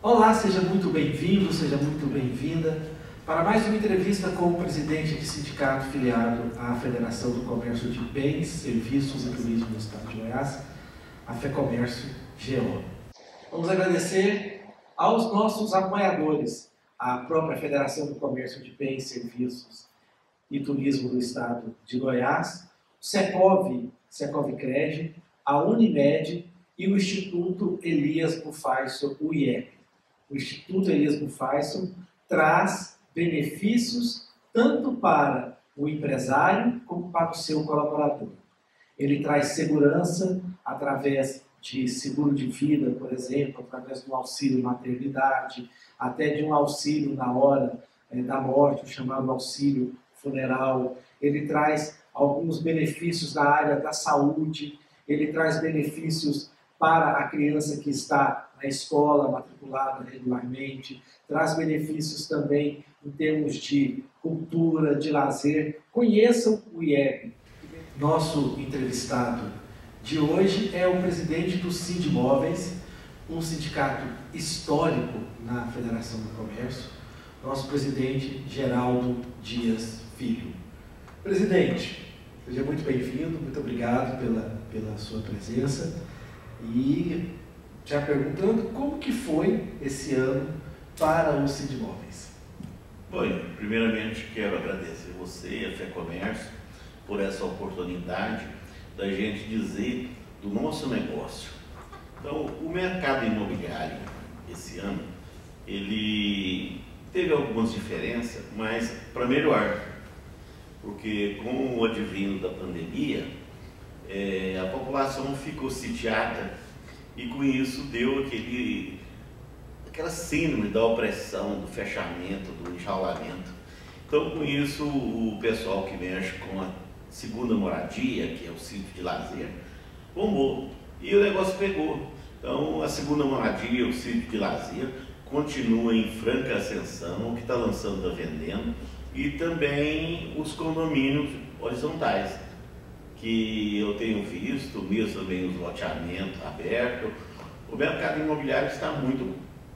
Olá, seja muito bem-vindo, seja muito bem-vinda para mais uma entrevista com o presidente de sindicato filiado à Federação do Comércio de Bens, Serviços e Turismo do Estado de Goiás, a FEComércio GO. Vamos agradecer aos nossos apoiadores, a própria Federação do Comércio de Bens, Serviços e Turismo do Estado de Goiás, o Secov-Cred, a Unimed e o Instituto Elias Bufayson, o IEP. O Instituto Elias Bufayson traz benefícios tanto para o empresário como para o seu colaborador. Ele traz segurança através de seguro de vida, por exemplo, através do auxílio maternidade, até de um auxílio na hora da morte, o chamado auxílio funeral. Ele traz alguns benefícios na área da saúde, ele traz benefícios para a criança que está na escola, matriculada regularmente, traz benefícios também em termos de cultura, de lazer. Conheçam o IEP. Nosso entrevistado de hoje é o presidente do Sindimóveis, um sindicato histórico na Federação do Comércio, nosso presidente Geraldo Dias Filho. Presidente, seja muito bem-vindo, muito obrigado pela sua presença. E já perguntando como que foi esse ano para o Sindimóveis. Bom, primeiramente quero agradecer você, a FEComércio, por essa oportunidade da gente dizer do nosso negócio. Então, o mercado imobiliário, esse ano, ele teve algumas diferenças, mas para melhor, porque com o advento da pandemia, a população ficou sitiada e com isso deu aquela síndrome da opressão, do fechamento, do enjaulamento. Então, com isso, o pessoal que mexe com a segunda moradia, que é o sítio de lazer, bombou e o negócio pegou. Então, a segunda moradia, o sítio de lazer, continua em franca ascensão, o que está lançando está vendendo, e também os condomínios horizontais, que eu tenho visto, mesmo também os loteamentos abertos. O mercado imobiliário está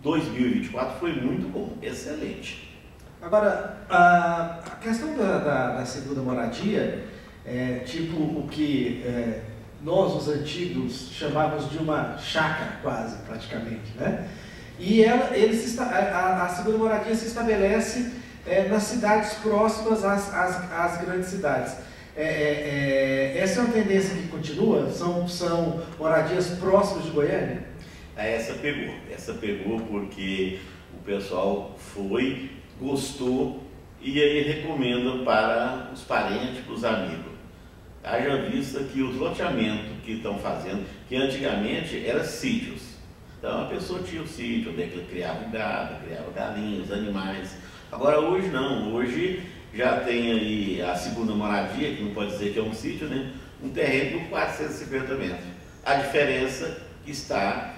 2024 foi muito bom, excelente. Agora, a questão da segunda moradia é tipo o que nós, os antigos, chamávamos de uma chácara, quase, praticamente, né? E a segunda moradia se estabelece nas cidades próximas às grandes cidades. Essa é uma tendência que continua? São moradias próximas de Goiânia? Essa pegou porque o pessoal foi, gostou e aí recomenda para os parentes, para os amigos. Haja vista que os loteamentos que estão fazendo, que antigamente eram sítios. Então a pessoa tinha o sítio, onde ela criava o gado, criava galinhas, animais. Agora hoje não, hoje já tem aí a segunda moradia, que não pode dizer que é um sítio, né? Um terreno de 450 metros. A diferença está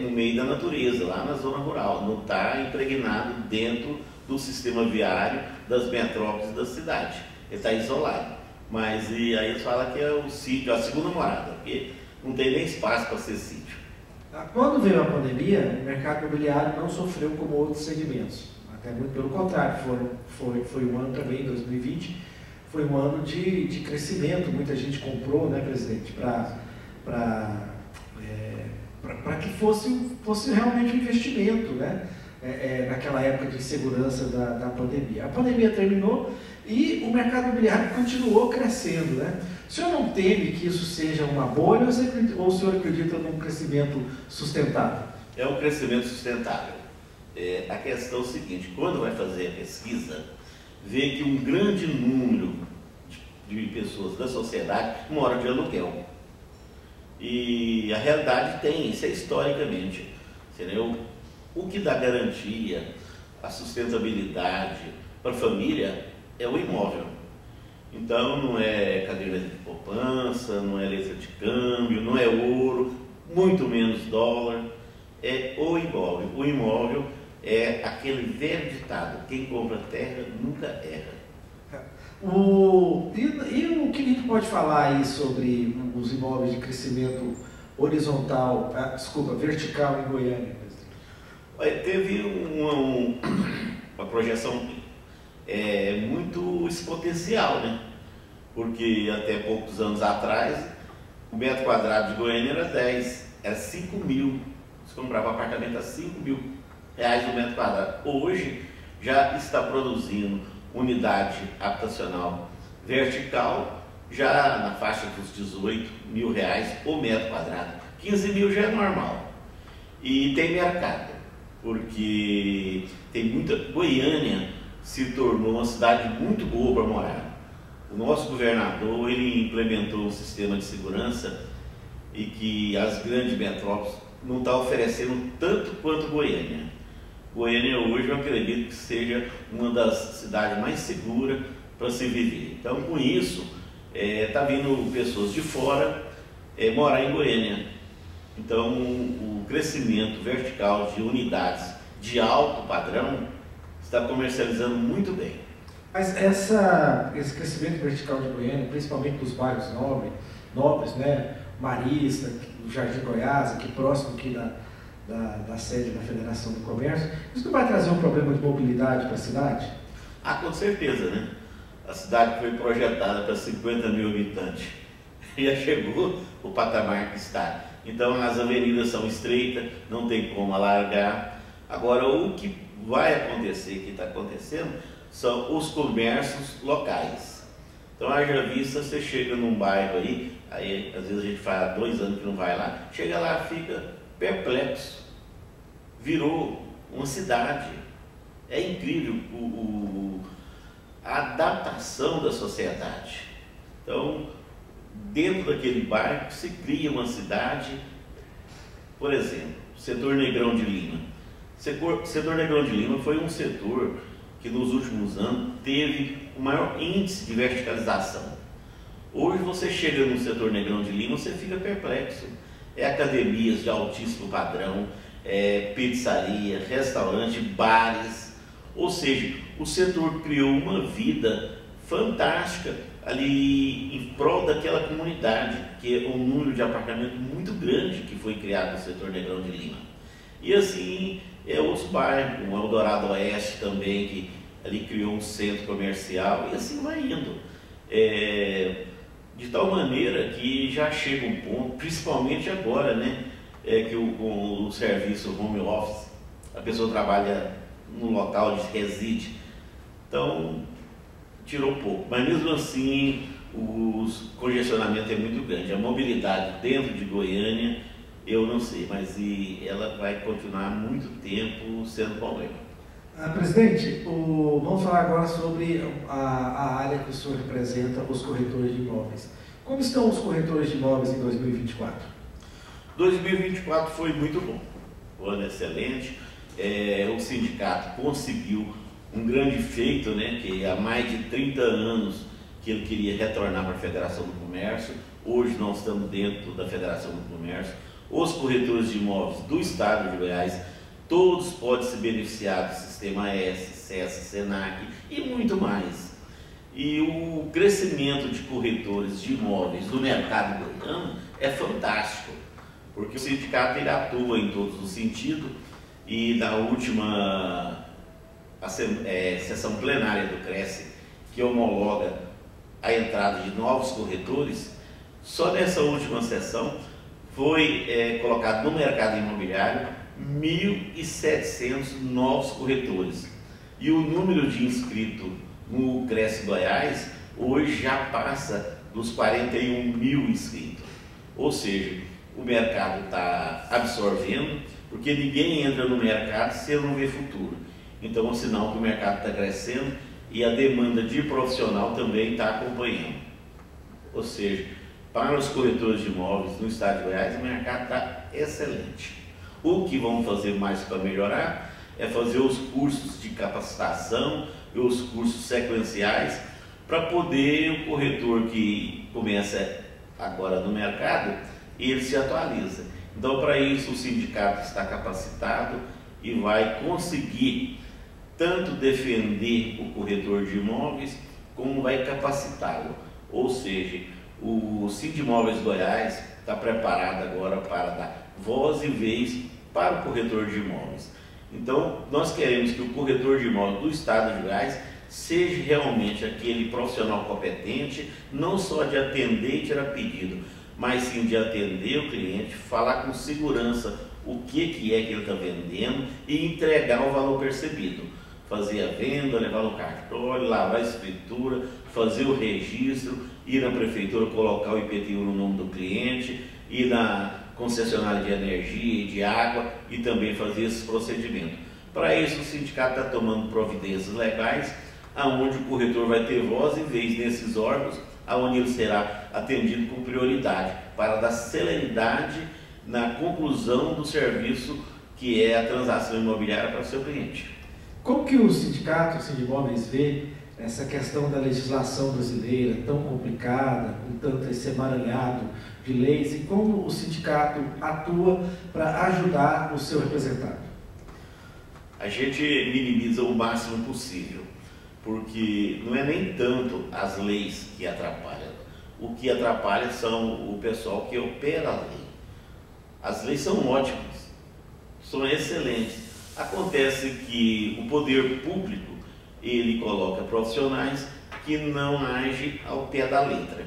no meio da natureza, lá na zona rural, não está impregnado dentro do sistema viário das metrópoles da cidade. Ele está isolado. Mas e aí eles falam que é o sítio, a segunda morada, porque não tem nem espaço para ser sítio. Quando veio a pandemia, o mercado imobiliário não sofreu como outros segmentos. Até muito pelo contrário, foi um ano também, 2020, foi um ano de crescimento. Muita gente comprou, né, presidente, para que fosse realmente um investimento, né, naquela época de insegurança da pandemia. A pandemia terminou e o mercado imobiliário continuou crescendo, né? O senhor não teme que isso seja uma bolha ou o senhor acredita num crescimento sustentável? É um crescimento sustentável. A questão é o seguinte, quando vai fazer a pesquisa, vê que um grande número de pessoas da sociedade mora de aluguel. E a realidade tem, isso é historicamente, entendeu? O que dá garantia, a sustentabilidade para a família é o imóvel. Então não é cadeira de poupança, não é letra de câmbio, não é ouro, muito menos dólar, é o imóvel. O imóvel é aquele velho ditado, quem compra terra nunca erra. E o que a gente pode falar aí sobre os imóveis de crescimento vertical em Goiânia? Teve uma projeção muito exponencial, né? Porque até poucos anos atrás, o metro quadrado de Goiânia era 5 mil. Você comprava apartamento a 5 mil reais o metro quadrado. Hoje já está produzindo unidade habitacional vertical, já na faixa dos 18 mil reais o metro quadrado. 15 mil já é normal. E tem mercado, porque tem muita... Goiânia se tornou uma cidade muito boa para morar. O nosso governador, ele implementou um sistema de segurança e que as grandes metrópoles não estão oferecendo tanto quanto Goiânia. Goiânia hoje eu acredito que seja uma das cidades mais seguras para se viver. Então, com isso, está vindo pessoas de fora morar em Goiânia. Então, o crescimento vertical de unidades de alto padrão está comercializando muito bem. Mas esse crescimento vertical de Goiânia, principalmente dos bairros nobres, né? Marista, o Jardim Goiás, aqui próximo aqui da sede da Federação do Comércio, isso não vai trazer um problema de mobilidade para a cidade? Ah, com certeza, né? A cidade foi projetada para 50 mil habitantes e já chegou o patamar que está. Então as avenidas são estreitas, não tem como alargar. Agora o que vai acontecer, que está acontecendo, são os comércios locais. Então, haja vista, você chega num bairro aí às vezes a gente faz 2 anos que não vai lá, chega lá, fica perplexo. Virou uma cidade. É incrível a adaptação da sociedade. Então, dentro daquele bairro se cria uma cidade. Por exemplo, o setor Negrão de Lima. O setor Negrão de Lima foi um setor que nos últimos anos teve o maior índice de verticalização. Hoje você chega no setor Negrão de Lima, você fica perplexo. Academias de altíssimo padrão, pizzaria, restaurante, bares. Ou seja, o setor criou uma vida fantástica ali em prol daquela comunidade, que é um número de apartamento muito grande que foi criado no setor Negrão de Lima. E assim, outros bairros, como Eldorado Oeste também, que ali criou um centro comercial, e assim vai indo. De tal maneira que já chega um ponto, principalmente agora, né, que com o serviço home office, a pessoa trabalha no local de reside, então tirou pouco, mas mesmo assim o congestionamento é muito grande. A mobilidade dentro de Goiânia, eu não sei, mas ela vai continuar muito tempo sendo problema. Presidente, vamos falar agora sobre a área que o senhor representa, os corretores de imóveis. Como estão os corretores de imóveis em 2024? 2024 foi muito bom, um ano excelente. O sindicato conseguiu um grande feito, né, que há mais de 30 anos que ele queria retornar para a Federação do Comércio. Hoje nós estamos dentro da Federação do Comércio. Os corretores de imóveis do estado de Goiás, todos podem se beneficiar do Sistema S, SES, SENAC e muito mais. E o crescimento de corretores de imóveis do mercado goiano é fantástico, porque o sindicato ele atua em todos os sentidos, e na última sessão plenária do CRECE, que homologa a entrada de novos corretores, só nessa última sessão foi colocado no mercado imobiliário 1.700 novos corretores, e o número de inscritos no CRECE Goiás hoje já passa dos 41 mil inscritos. Ou seja, o mercado está absorvendo, porque ninguém entra no mercado se ele não vê futuro. Então é um sinal que o mercado está crescendo e a demanda de profissional também está acompanhando. Ou seja, para os corretores de imóveis no estado de Goiás, o mercado está excelente. O que vamos fazer mais para melhorar é fazer os cursos de capacitação e os cursos sequenciais, para poder o corretor que começa agora no mercado, ele se atualiza. Então, para isso, o sindicato está capacitado e vai conseguir tanto defender o corretor de imóveis, como vai capacitá-lo. Ou seja, o Sindimóveis Goiás está preparado agora para dar voz e vez para o corretor de imóveis. Então, nós queremos que o corretor de imóveis do Estado de Goiás seja realmente aquele profissional competente, não só de atender e tirar pedido, mas sim de atender o cliente, falar com segurança o que é que ele está vendendo e entregar o valor percebido. Fazer a venda, levar no cartório, lavar a escritura, fazer o registro, ir na prefeitura colocar o IPTU no nome do cliente, ir na concessionária de energia e de água e também fazer esse procedimento. Para isso, o sindicato está tomando providências legais, aonde o corretor vai ter voz e vez nesses órgãos, aonde ele será atendido com prioridade, para dar celeridade na conclusão do serviço que é a transação imobiliária para o seu cliente. Como que o sindicato, o Sindimóveis, vê essa questão da legislação brasileira tão complicada, com tanto esse emaranhado de leis, e como o sindicato atua para ajudar o seu representado? A gente minimiza o máximo possível, porque não é nem tanto as leis que atrapalham. O que atrapalha são o pessoal que opera a lei. As leis são ótimas, são excelentes. Acontece que o poder público, ele coloca profissionais que não agem ao pé da letra.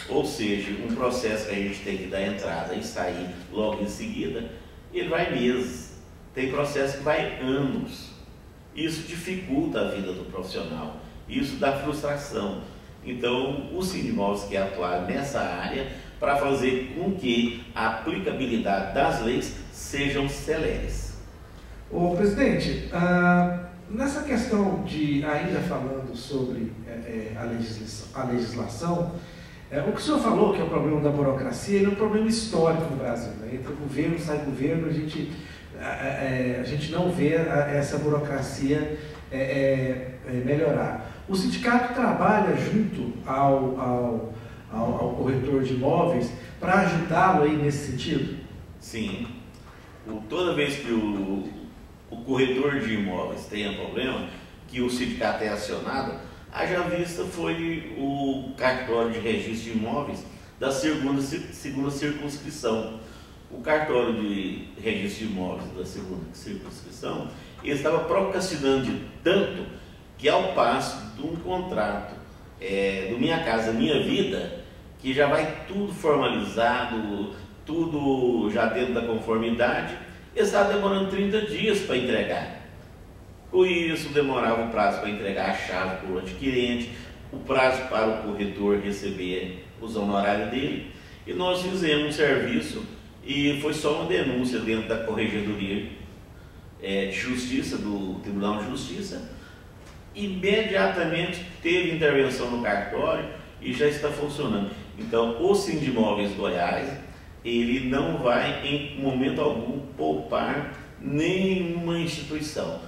Ou seja, um processo que a gente tem que dar entrada e sair logo em seguida, ele vai meses. Tem processo que vai anos. Isso dificulta a vida do profissional, isso dá frustração. Então, o Sindimóveis quer atuar nessa área para fazer com que a aplicabilidade das leis sejam celeres. Ô, presidente, nessa questão de, ainda falando sobre a legislação, o que o senhor falou, que é o problema da burocracia, ele é um problema histórico no Brasil, né? Entra governo, sai governo, a gente não vê essa burocracia melhorar. O sindicato trabalha junto ao corretor de imóveis para ajudá-lo aí nesse sentido? Sim. Toda vez que o corretor de imóveis tenha problema, que o sindicato é acionado, haja vista foi o cartório de registro de imóveis da segunda circunscrição. O cartório de registro de imóveis da segunda circunscrição, ele estava procrastinando de tanto que, ao passo de um contrato do Minha Casa Minha Vida, que já vai tudo formalizado, tudo já dentro da conformidade, estava demorando 30 dias para entregar. Com isso, demorava o prazo para entregar a chave para o adquirente, o prazo para o corretor receber os honorários dele, e nós fizemos um serviço, e foi só uma denúncia dentro da Corregedoria de Justiça, do Tribunal de Justiça. Imediatamente teve intervenção no cartório e já está funcionando. Então, o Sindimóveis Goiás, ele não vai em momento algum poupar nenhuma instituição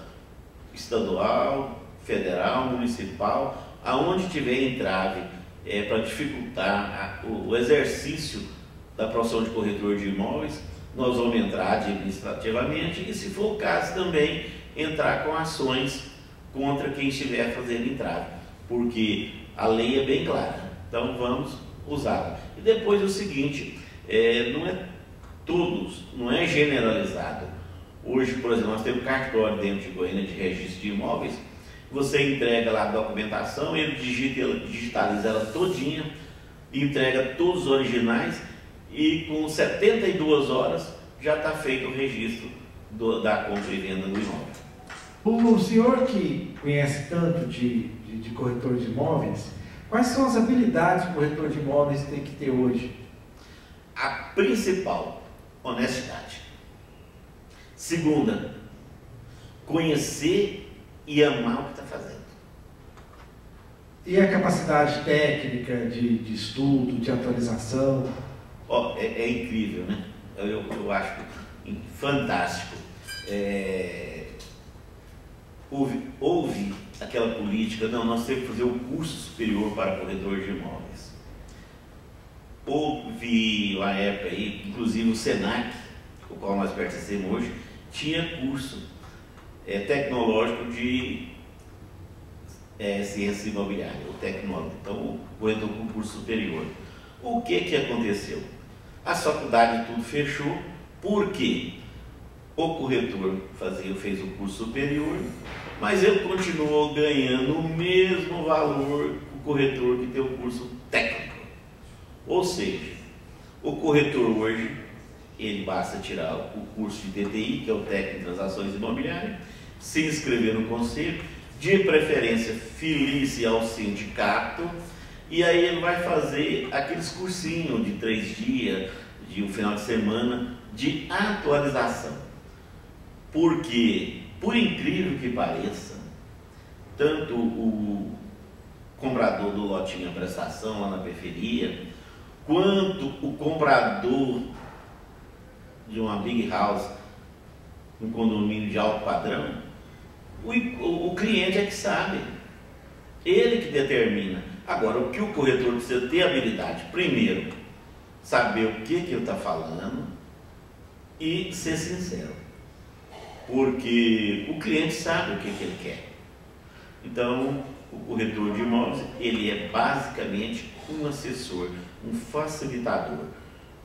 estadual, federal, municipal, aonde tiver entrave para dificultar o exercício da profissão de corretor de imóveis, nós vamos entrar administrativamente e, se for o caso, também entrar com ações contra quem estiver fazendo entrave, porque a lei é bem clara, então vamos usá-la. E depois o seguinte, não é todos, não é generalizado. Hoje, por exemplo, nós temos cartório dentro de Goiânia de registro de imóveis, você entrega lá a documentação, ele digitaliza ela todinha, entrega todos os originais e com 72 horas já está feito o registro da compra e venda do imóvel. O senhor que conhece tanto de corretor de imóveis, quais são as habilidades que o corretor de imóveis tem que ter hoje? A principal, honestidade. Segunda, conhecer e amar o que está fazendo. E a capacidade técnica de estudo, de atualização? É incrível, né? Eu acho fantástico. Houve aquela política, não, nós temos que fazer o curso superior para corretor de imóveis. Houve uma época aí, inclusive o SENAC, o qual nós pertencemos hoje, tinha curso tecnológico de ciência imobiliária, o tecnólogo. Então, entrou com o curso superior. O que aconteceu? As faculdades tudo fechou, porque o corretor fez o curso superior, mas ele continuou ganhando o mesmo valor que o corretor que tem o curso técnico. Ou seja, o corretor hoje, ele basta tirar o curso de TTI, que é o Técnico em Transações Imobiliárias, se inscrever no conselho, de preferência filie-se ao sindicato, e aí ele vai fazer aqueles cursinhos de 3 dias, de um final de semana, de atualização. Porque, por incrível que pareça, tanto o comprador do lotinho à prestação lá na periferia, quanto o comprador de uma big house, um condomínio de alto padrão, o cliente é que sabe, ele que determina. Agora, o que o corretor precisa ter habilidade? Primeiro, saber o que ele está falando e ser sincero, porque o cliente sabe o que ele quer. Então, o corretor de imóveis, ele é basicamente um assessor, um facilitador,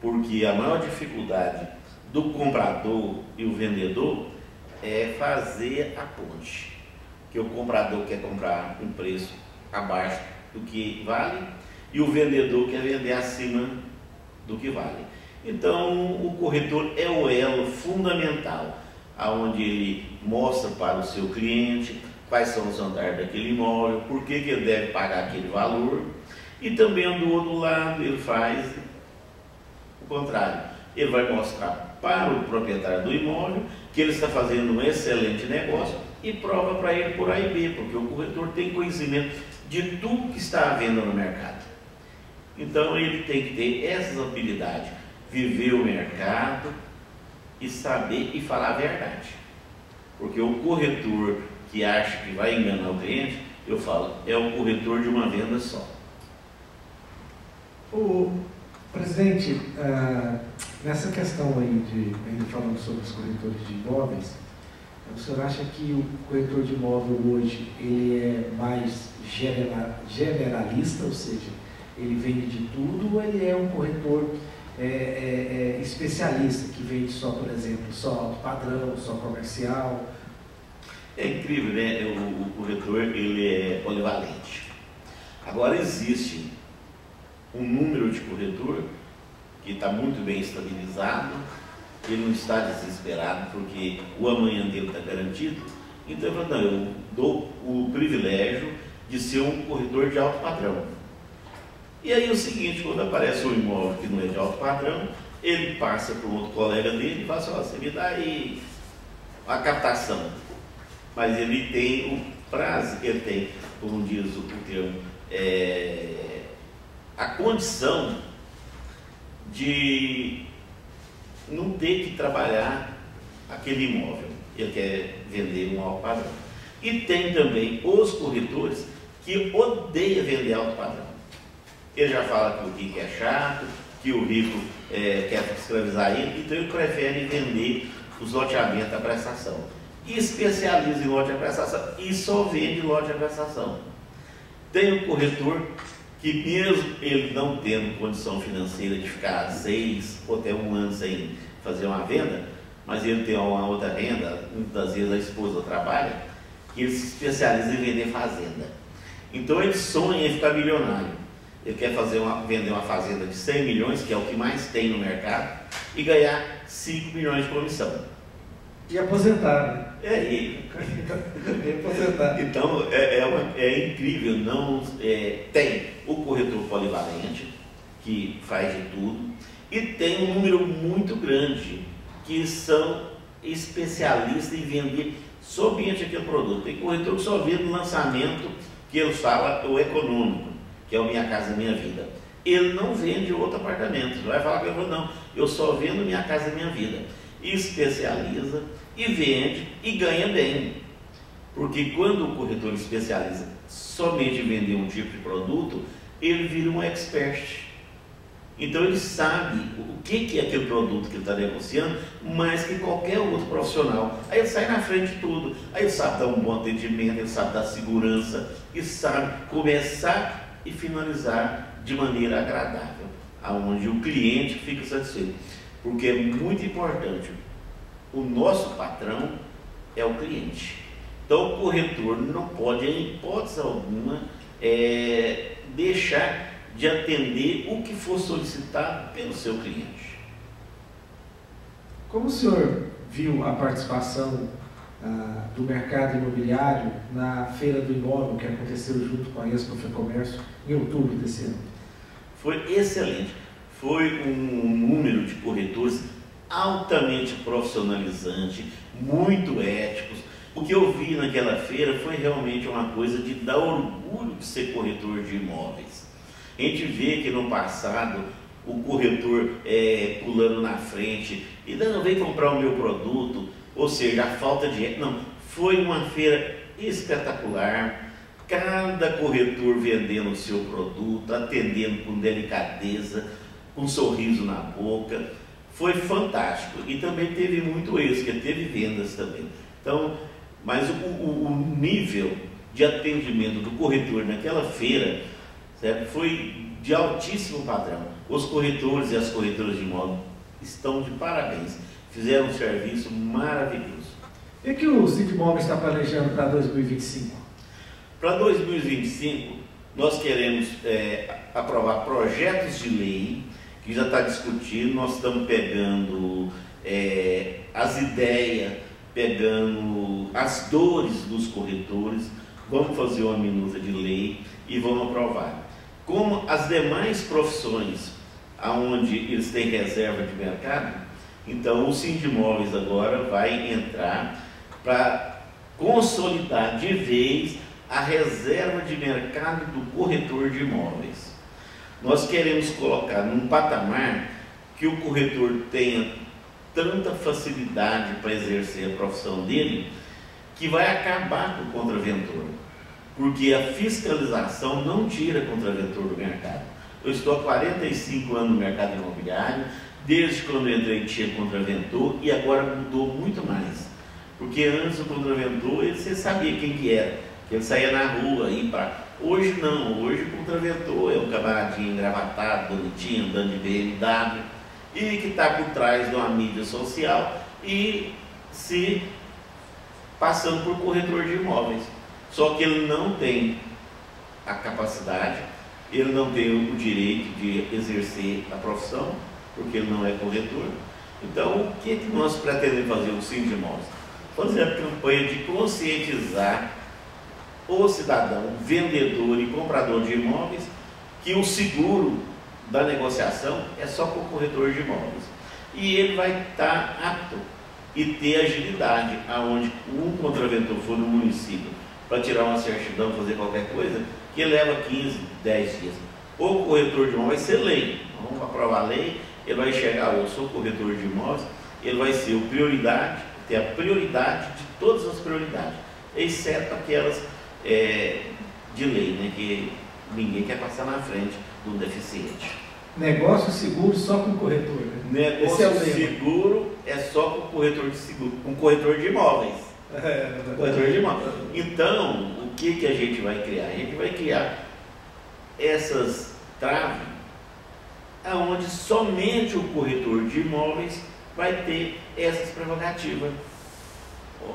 porque a maior dificuldade do comprador e o vendedor é fazer a ponte, que o comprador quer comprar um preço abaixo do que vale e o vendedor quer vender acima do que vale. Então, o corretor é o elo fundamental, aonde ele mostra para o seu cliente quais são os vantagens daquele imóvel, por que ele deve pagar aquele valor, e também do outro lado ele faz o contrário, ele vai mostrar para o proprietário do imóvel que ele está fazendo um excelente negócio e prova para ele por A e B, porque o corretor tem conhecimento de tudo que está à venda no mercado. Então ele tem que ter essas habilidades, viver o mercado e saber e falar a verdade, porque o corretor que acha que vai enganar o cliente, eu falo, é o corretor de uma venda só. O presidente, nessa questão aí ainda falando sobre os corretores de imóveis, o senhor acha que o corretor de imóvel hoje ele é mais generalista, ou seja, ele vende de tudo, ou ele é um corretor especialista, que vende só, por exemplo, só alto padrão, só comercial? É incrível, né? O corretor, ele é polivalente. Agora existe um número de corretor que está muito bem estabilizado, ele não está desesperado porque o amanhã dele está garantido. Então eu falo, não, eu dou o privilégio de ser um corretor de alto padrão. E aí é o seguinte, quando aparece um imóvel que não é de alto padrão, ele passa para um outro colega dele e fala assim, ó, você me dá aí a captação. Mas ele tem o prazo, ele tem, como diz o termo, a condição de não ter que trabalhar aquele imóvel. Ele quer vender um alto padrão. E tem também os corretores que odeiam vender alto padrão. Ele já fala que o rico é chato, que o rico quer escravizar ele, então ele prefere vender os loteamentos à prestação. E especializa em lote à prestação e só vende lote à prestação. Tem o corretor que, mesmo ele não tendo condição financeira de ficar 6 ou até 1 ano sem fazer uma venda, mas ele tem uma outra renda, muitas vezes a esposa trabalha, que ele se especializa em vender fazenda. Então ele sonha em ficar milionário. Ele quer vender uma fazenda de 100 milhões, que é o que mais tem no mercado, e ganhar 5 milhões de comissão. E aposentar, né? E aposentar. Então é incrível, tem o corretor polivalente, que faz de tudo, e tem um número muito grande que são especialistas em vender somente aquele produto. Tem corretor que só vende no lançamento, que ele fala o econômico, que é o Minha Casa Minha Vida. Ele não vende outro apartamento. Ele vai falar que não, eu só vendo Minha Casa Minha Vida. Especializa e vende e ganha bem. Porque quando o corretor especializa somente em vender um tipo de produto, ele vira um expert. Então ele sabe o que é aquele produto que ele está negociando, mais que qualquer outro profissional. Aí ele sai na frente de tudo. Aí ele sabe dar um bom atendimento, ele sabe dar segurança, e sabe começar e finalizar de maneira agradável, aonde o cliente fica satisfeito. Porque é muito importante o nosso patrão é o cliente. Então o corretor não pode, em hipótese alguma, deixar de atender o que for solicitado pelo seu cliente. Como o senhor viu a participação do mercado imobiliário na Feira do Imóvel que aconteceu junto com a Expo FEComércio em outubro desse ano? Foi excelente. Foi um número de corretores altamente profissionalizante, muito éticos. O que eu vi naquela feira foi realmente uma coisa de dar orgulho de ser corretor de imóveis. A gente vê que no passado o corretor pulando na frente e não, vem comprar o meu produto, ou seja, a falta de... Não, foi uma feira espetacular, cada corretor vendendo o seu produto, atendendo com delicadeza, com um sorriso na boca, foi fantástico. E também teve muito êxito, porque teve vendas também. Então, mas o nível de atendimento do corretor naquela feira, certo, foi de altíssimo padrão. Os corretores e as corretoras de imóvel estão de parabéns, fizeram um serviço maravilhoso. E o que o Sindimóvel está planejando para 2025? Para 2025, nós queremos aprovar projetos de lei, que já está discutindo. Nós estamos pegando as ideias, pegando as dores dos corretores, vamos fazer uma minuta de lei e vamos aprovar. Como as demais profissões, onde eles têm reserva de mercado, então o Sindimóveis agora vai entrar para consolidar de vez a reserva de mercado do corretor de imóveis. Nós queremos colocar num patamar que o corretor tenha tanta facilidade para exercer a profissão dele, que vai acabar com o contraventor, porque a fiscalização não tira contraventor do mercado. Eu estou há 45 anos no mercado imobiliário, desde quando eu entrei tinha contraventor e agora mudou muito mais, porque antes o contraventor você sabia quem que era, que ele saía na rua, hoje não, hoje o contraventor é um camaradinho engravatado, bonitinho, andando de BMW, e que está por trás de uma mídia social e se passando por corretor de imóveis. Só que ele não tem a capacidade, ele não tem o direito de exercer a profissão, porque ele não é corretor. Então, o que nós pretendemos fazer o Sindimóveis? Fazer a campanha de conscientizar o cidadão, vendedor e comprador de imóveis, que o seguro da negociação é só com o corretor de imóveis. E ele vai estar apto e ter agilidade, aonde um contraventor for no município para tirar uma certidão, fazer qualquer coisa, que leva 15, 10 dias. O corretor de imóveis vai ser lei, vamos aprovar a lei, ele vai chegar, eu sou corretor de imóveis, ele vai ser o prioridade, ter a prioridade de todas as prioridades, exceto aquelas de lei, né, que ninguém quer passar na frente do deficiente. Negócio seguro só com corretor, né? Negócio seguro é só com corretor de seguro, com corretor de imóveis. Corretor de imóveis. Então, o que a gente vai criar? A gente vai criar essas traves aonde somente o corretor de imóveis vai ter essas prerrogativas.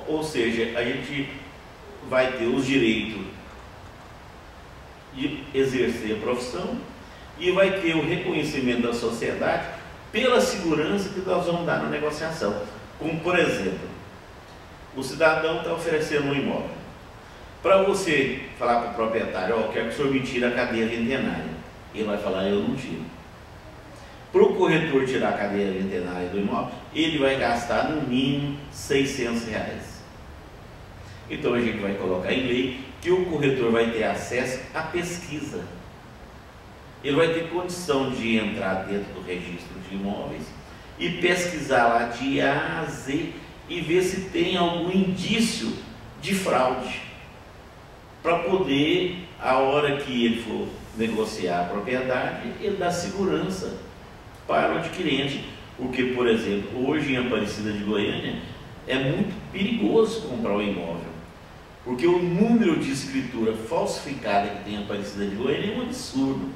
Ou seja, a gente vai ter os direitos de exercer a profissão e vai ter o reconhecimento da sociedade pela segurança que nós vamos dar na negociação. Como, por exemplo, o cidadão está oferecendo um imóvel. Para você falar para o proprietário, eu quero que o senhor me tire a cadeia ventenária. Ele vai falar, eu não tiro. Para o corretor tirar a cadeia ventenária do imóvel, ele vai gastar no mínimo R$600. Então a gente vai colocar em lei que o corretor vai ter acesso à pesquisa. Ele vai ter condição de entrar dentro do registro de imóveis e pesquisar lá de A a Z e ver se tem algum indício de fraude, para poder, a hora que ele for negociar a propriedade, ele dar segurança para o adquirente. Porque, por exemplo, hoje em Aparecida de Goiânia é muito perigoso comprar um imóvel, porque o número de escritura falsificada que tem em Aparecida de Goiânia é um absurdo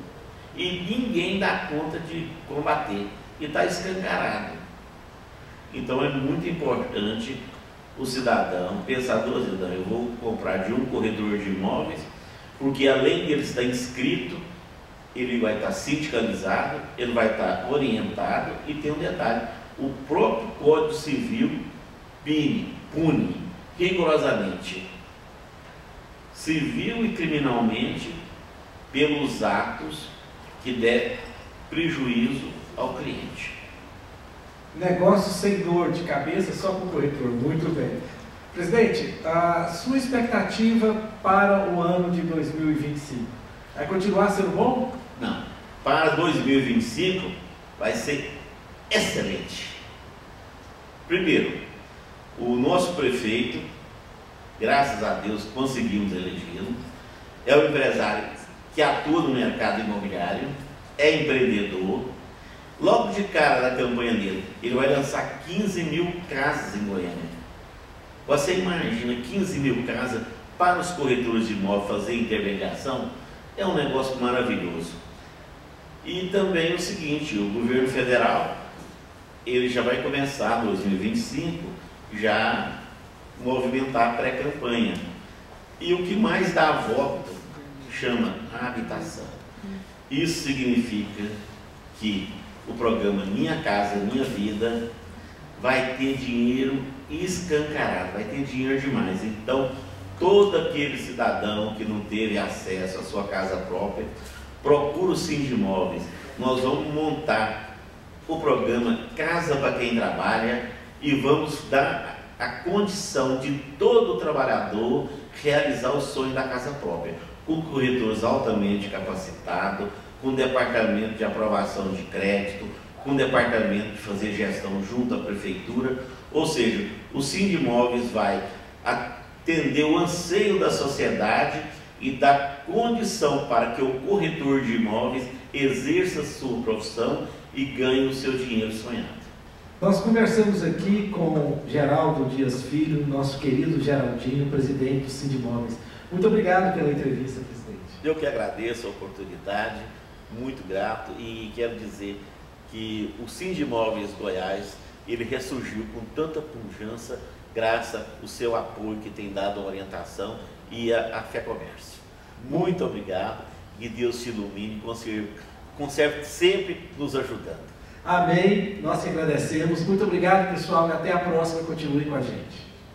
e ninguém dá conta de combater, e está escancarado. Então é muito importante o cidadão pensar duas vezes, eu vou comprar de um corretor de imóveis, porque além de ele estar inscrito, ele vai estar sindicalizado, ele vai estar orientado, e tem um detalhe, o próprio Código Civil pune rigorosamente, civil e criminalmente, pelos atos que der prejuízo ao cliente. Negócio sem dor de cabeça só com o corretor. Muito bem. Presidente, a sua expectativa para o ano de 2025? Vai continuar sendo bom? Não. Para 2025 vai ser excelente. Primeiro, o nosso prefeito, graças a Deus, conseguimos elegê-lo. É um empresário que atua no mercado imobiliário, é empreendedor. Logo de cara da campanha dele, ele vai lançar 15 mil casas em Goiânia. Você imagina 15 mil casas para os corretores de imóveis fazer intermediação? É um negócio maravilhoso. E também o seguinte, o governo federal, ele já vai começar em 2025, já movimentar a pré-campanha. E o que mais dá a volta chama a habitação. Isso significa que o programa Minha Casa Minha Vida vai ter dinheiro escancarado, vai ter dinheiro demais. Então, todo aquele cidadão que não teve acesso à sua casa própria, procura o Sindimóveis. Nós vamos montar o programa Casa para Quem Trabalha e vamos dar a condição de todo trabalhador realizar o sonho da casa própria, com corretores altamente capacitados, com departamento de aprovação de crédito, com departamento de fazer gestão junto à prefeitura. Ou seja, o Sindimóveis vai atender o anseio da sociedade e dar condição para que o corretor de imóveis exerça a sua profissão e ganhe o seu dinheiro sonhado. Nós conversamos aqui com Geraldo Dias Filho, nosso querido Geraldinho, presidente do Sindimóveis. Muito obrigado pela entrevista, presidente. Eu que agradeço a oportunidade, muito grato, e quero dizer que o Sindimóveis Goiás, ele ressurgiu com tanta pujança graças ao seu apoio que tem dado a orientação e a FEComércio. Muito obrigado e Deus te ilumine e conserve sempre nos ajudando. Amém. Nós te agradecemos. Muito obrigado, pessoal, e até a próxima. Continue com a gente.